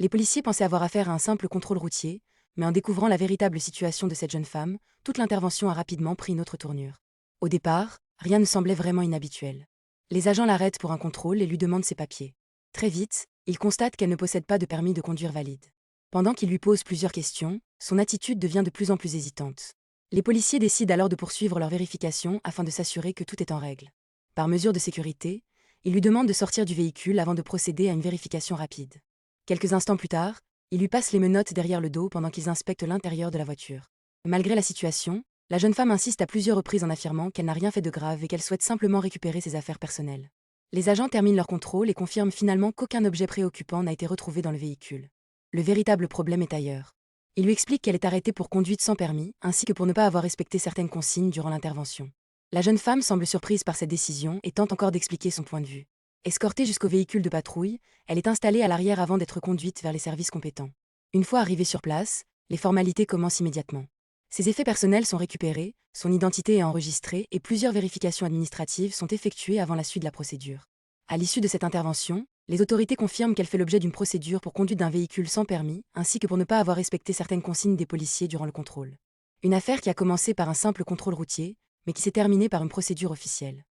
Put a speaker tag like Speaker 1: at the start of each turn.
Speaker 1: Les policiers pensaient avoir affaire à un simple contrôle routier, mais en découvrant la véritable situation de cette jeune femme, toute l'intervention a rapidement pris une autre tournure. Au départ, rien ne semblait vraiment inhabituel. Les agents l'arrêtent pour un contrôle et lui demandent ses papiers. Très vite, ils constatent qu'elle ne possède pas de permis de conduire valide. Pendant qu'ils lui posent plusieurs questions, son attitude devient de plus en plus hésitante. Les policiers décident alors de poursuivre leur vérification afin de s'assurer que tout est en règle. Par mesure de sécurité, ils lui demandent de sortir du véhicule avant de procéder à une vérification rapide. Quelques instants plus tard, ils lui passent les menottes derrière le dos pendant qu'ils inspectent l'intérieur de la voiture. Malgré la situation, la jeune femme insiste à plusieurs reprises en affirmant qu'elle n'a rien fait de grave et qu'elle souhaite simplement récupérer ses affaires personnelles. Les agents terminent leur contrôle et confirment finalement qu'aucun objet préoccupant n'a été retrouvé dans le véhicule. Le véritable problème est ailleurs. Ils lui expliquent qu'elle est arrêtée pour conduite sans permis, ainsi que pour ne pas avoir respecté certaines consignes durant l'intervention. La jeune femme semble surprise par cette décision et tente encore d'expliquer son point de vue. Escortée jusqu'au véhicule de patrouille, elle est installée à l'arrière avant d'être conduite vers les services compétents. Une fois arrivée sur place, les formalités commencent immédiatement. Ses effets personnels sont récupérés, son identité est enregistrée et plusieurs vérifications administratives sont effectuées avant la suite de la procédure. À l'issue de cette intervention, les autorités confirment qu'elle fait l'objet d'une procédure pour conduite d'un véhicule sans permis, ainsi que pour ne pas avoir respecté certaines consignes des policiers durant le contrôle. Une affaire qui a commencé par un simple contrôle routier, mais qui s'est terminée par une procédure officielle.